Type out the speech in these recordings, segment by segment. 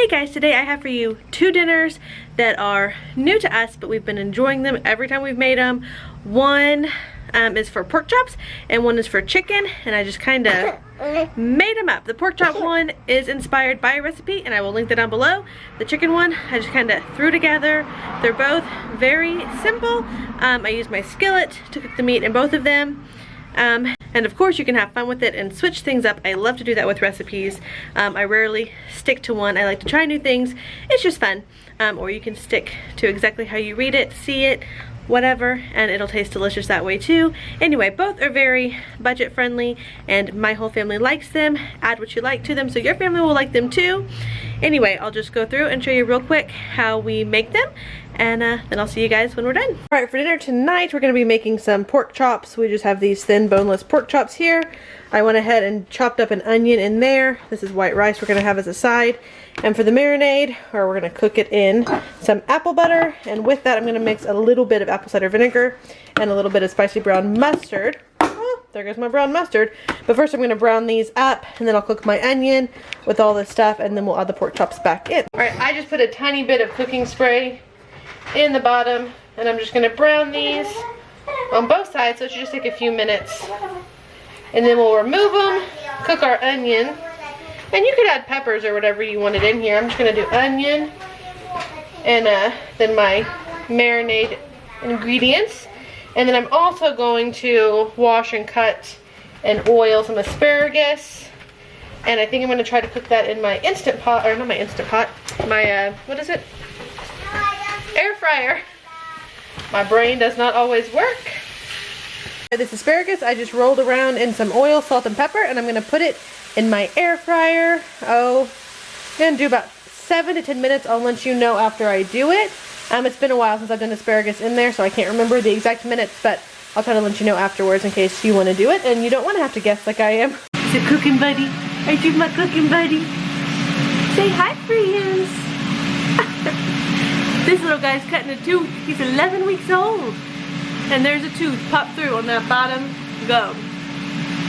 Hey guys, today I have for you two dinners that are new to us, but we've been enjoying them every time we've made them. One is for pork chops and one is for chicken, and I just kind of made them up. The pork chop one is inspired by a recipe and I will link that down below. The chicken one I just kind of threw together. They're both very simple. I used my skillet to cook the meat in both of them. And of course you can have fun with it and switch things up. I love to do that with recipes. I rarely stick to one. I like to try new things. It's just fun. Or you can stick to exactly how you read it, see it, whatever, and it'll taste delicious that way too. Anyway, both are very budget friendly and my whole family likes them. Add what you like to them so your family will like them too. Anyway, I'll just go through and show you real quick how we make them, and then I'll see you guys when we're done. Alright, for dinner tonight we're going to be making some pork chops. We just have these thin boneless pork chops here. I went ahead and chopped up an onion in there. This is white rice we're going to have as a side. And for the marinade, or we're going to cook it in some apple butter, and with that I'm going to mix a little bit of apple cider vinegar and a little bit of spicy brown mustard. Oh, there goes my brown mustard. But first I'm going to brown these up, and then I'll cook my onion with all this stuff, and then we'll add the pork chops back in. Alright, I just put a tiny bit of cooking spray in the bottom, and I'm just going to brown these on both sides, so it should just take a few minutes. And then we'll remove them, cook our onion. And you could add peppers or whatever you wanted in here. I'm just going to do onion and then my marinade ingredients. And then I'm also going to wash and cut and oil some asparagus. And I think I'm going to try to cook that in my Instant Pot, or not my Instant Pot, my, what is it? Air fryer. My brain does not always work. This asparagus I just rolled around in some oil, salt, and pepper, and I'm going to put it in my air fryer. Oh, I'm going to do about 7 to 10 minutes. I'll let you know after I do it. It's been a while since I've done asparagus in there, so I can't remember the exact minutes, but I'll try to let you know afterwards in case you want to do it, and you don't want to have to guess like I am. It's a cooking buddy. I do my cooking buddy. Say hi, friends. This little guy's cutting a tooth. He's 11 weeks old. And there's a tooth popped through on that bottom gum.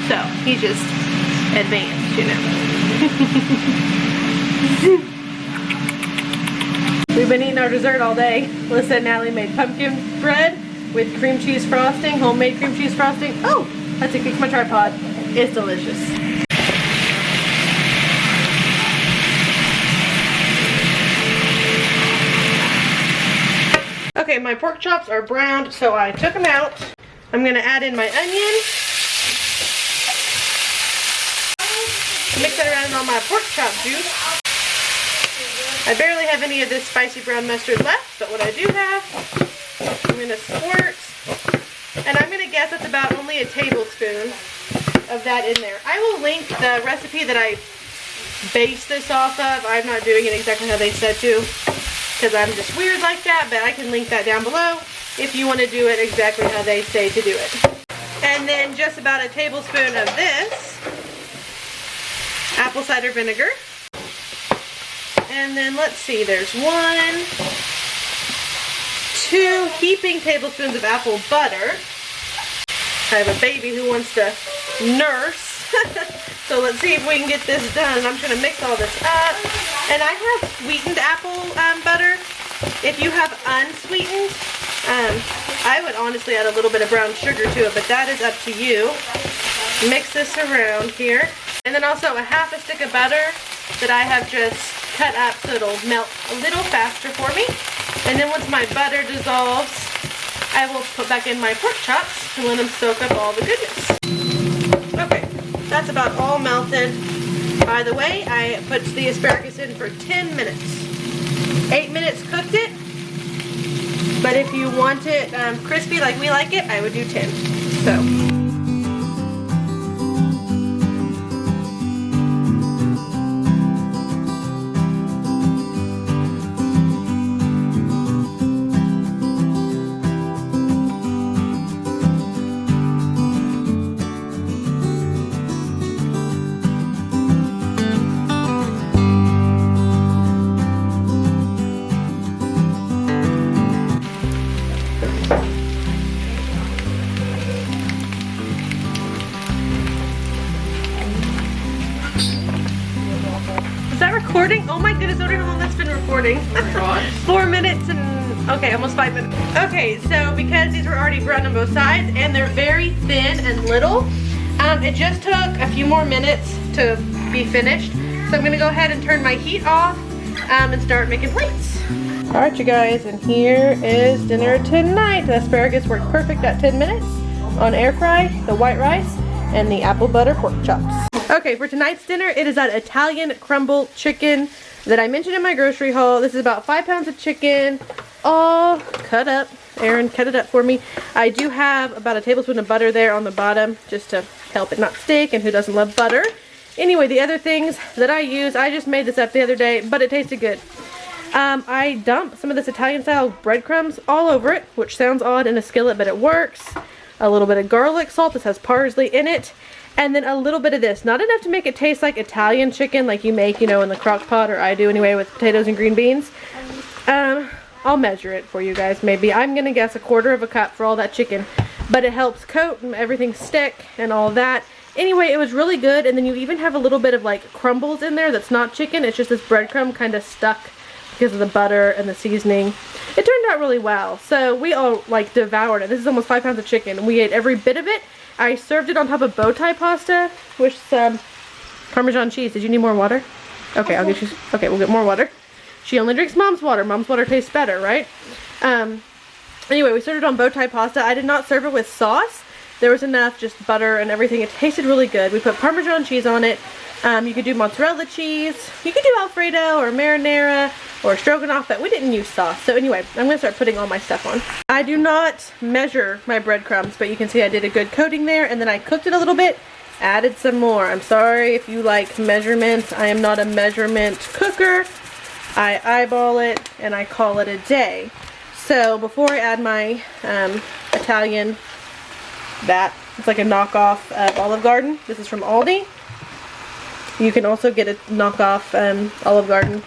So, he's just advanced, you know. We've been eating our dessert all day. Melissa and Natalie made pumpkin bread with cream cheese frosting, homemade cream cheese frosting. Oh, that's a kick my tripod. It's delicious. Okay, my pork chops are browned, so I took them out. I'm going to add in my onion. Mix that around in all my pork chop juice. I barely have any of this spicy brown mustard left, but what I do have, I'm going to squirt. And I'm going to guess that's about only a tablespoon of that in there. I will link the recipe that I based this off of. I'm not doing it exactly how they said to, because I'm just weird like that, but I can link that down below if you want to do it exactly how they say to do it. And then just about a tablespoon of this apple cider vinegar. And then let's see, there's 1, 2 heaping tablespoons of apple butter. I have a baby who wants to nurse. So let's see if we can get this done. I'm just going to mix all this up. And I have sweetened apple butter. If you have unsweetened, I would honestly add a little bit of brown sugar to it, but that is up to you. Mix this around here. And then also a half a stick of butter that I have just cut up so it'll melt a little faster for me. And then once my butter dissolves, I will put back in my pork chops and let them soak up all the goodness. Okay, that's about all melted. By the way, I put the asparagus in for 10 minutes. 8 minutes cooked it, but if you want it crispy like we like it, I would do 10. So. recording. Oh my god. 4 minutes and, okay, almost 5 minutes. Okay, so because these were already browned on both sides and they're very thin and little, it just took a few more minutes to be finished. So I'm gonna go ahead and turn my heat off and start making plates. All right, you guys, and here is dinner tonight. The asparagus worked perfect at 10 minutes on air fry, the white rice, and the apple butter pork chops. Okay, for tonight's dinner, it is that Italian crumble chicken that I mentioned in my grocery haul. This is about 5 pounds of chicken, all cut up. Aaron cut it up for me. I do have about a tablespoon of butter there on the bottom just to help it not stick, and who doesn't love butter? Anyway, the other things that I use, I just made this up the other day, but it tasted good. I dumped some of this Italian style breadcrumbs all over it, which sounds odd in a skillet, but it works. A little bit of garlic salt, this has parsley in it. And then a little bit of this, not enough to make it taste like Italian chicken like you make, you know, in the crock pot, or I do anyway with potatoes and green beans. I'll measure it for you guys maybe. I'm gonna guess 1/4 cup for all that chicken, but it helps coat and everything stick and all that. Anyway, it was really good, and then you even have a little bit of like crumbles in there that's not chicken, it's just this breadcrumb kind of stuck because of the butter and the seasoning. It turned out really well, so we all like devoured it. This is almost 5 pounds of chicken, and we ate every bit of it. I served it on top of bow tie pasta with some Parmesan cheese. Did you need more water? Okay, I'll get you, okay, we'll get more water. She only drinks mom's water. Mom's water tastes better, right? Anyway, we served it on bow tie pasta. I did not serve it with sauce. There was enough, just butter and everything. It tasted really good. We put Parmesan cheese on it. You could do mozzarella cheese. You could do Alfredo or marinara or stroganoff, but we didn't use sauce. So anyway, I'm gonna start putting all my stuff on. I do not measure my breadcrumbs, but you can see I did a good coating there, and then I cooked it a little bit, added some more. I'm sorry if you like measurements. I am not a measurement cooker. I eyeball it and I call it a day. So before I add my Italian, it's like a knockoff of Olive Garden. This is from Aldi. You can also get a knockoff Olive Garden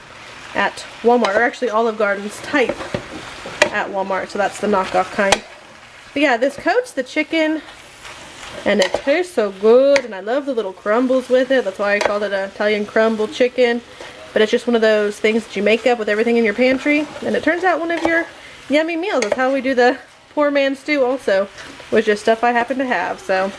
at Walmart, or actually Olive Garden's type at Walmart, so that's the knockoff kind. But yeah, this coats the chicken and it tastes so good, and I love the little crumbles with it. That's why I called it an Italian crumble chicken. But it's just one of those things that you make up with everything in your pantry, and it turns out one of your yummy meals. That's how we do the poor man stew also, with just stuff I happen to have. So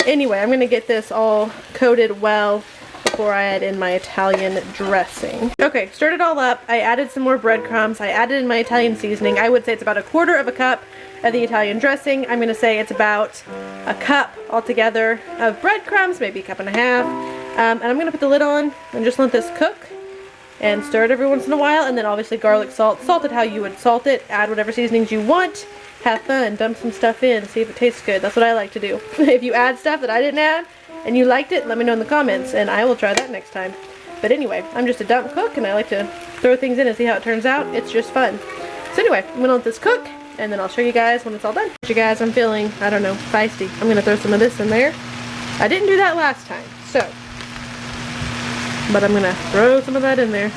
anyway, I'm going to get this all coated well before I add in my Italian dressing. Okay, stirred it all up. I added some more breadcrumbs. I added in my Italian seasoning. I would say it's about 1/4 cup of the Italian dressing. I'm going to say it's about a cup altogether of breadcrumbs, maybe 1.5 cups. And I'm going to put the lid on and just let this cook and stir it every once in a while. And then obviously garlic salt. Salt it how you would salt it. Add whatever seasonings you want. Have fun. Dump some stuff in. See if it tastes good. That's what I like to do. If you add stuff that I didn't add and you liked it, let me know in the comments and I will try that next time. But anyway, I'm just a dump cook and I like to throw things in and see how it turns out. It's just fun. So anyway, I'm going to let this cook and then I'll show you guys when it's all done. You guys, I'm feeling, I don't know, feisty. I'm going to throw some of this in there. I didn't do that last time, so. But I'm going to throw some of that in there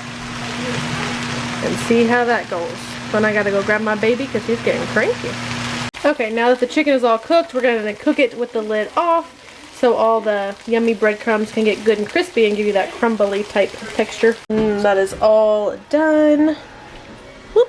and see how that goes. Then I got to go grab my baby because he's getting cranky. Okay, now that the chicken is all cooked, we're going to cook it with the lid off so all the yummy breadcrumbs can get good and crispy and give you that crumbly type texture. That is all done. Whoop.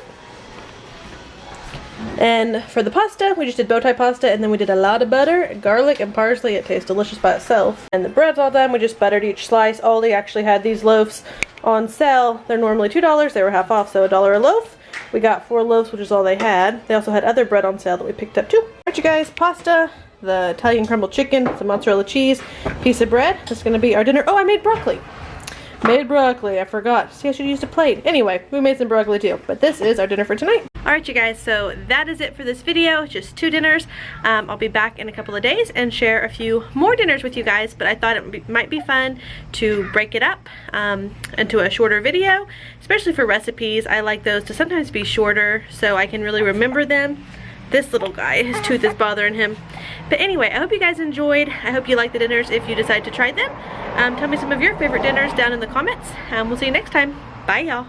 And for the pasta, we just did bow tie pasta, and then we did a lot of butter, garlic, and parsley. It tastes delicious by itself. And the bread's all done. We just buttered each slice. Aldi actually had these loaves on sale. They're normally $2. They were half off, so $1 a loaf. We got 4 loaves, which is all they had. They also had other bread on sale that we picked up too. Alright, you guys, pasta, the Italian crumble chicken, some mozzarella cheese, piece of bread. That's gonna be our dinner. Oh, I made broccoli. I forgot. See, I should have used a plate. Anyway, we made some broccoli too. But this is our dinner for tonight. Alright, you guys, so that is it for this video. Just 2 dinners. I'll be back in a couple of days and share a few more dinners with you guys, but I thought it might be fun to break it up into a shorter video, especially for recipes. I like those to sometimes be shorter so I can really remember them. This little guy, his tooth is bothering him. But anyway, I hope you guys enjoyed. I hope you like the dinners if you decide to try them. Tell me some of your favorite dinners down in the comments. We'll see you next time. Bye, y'all.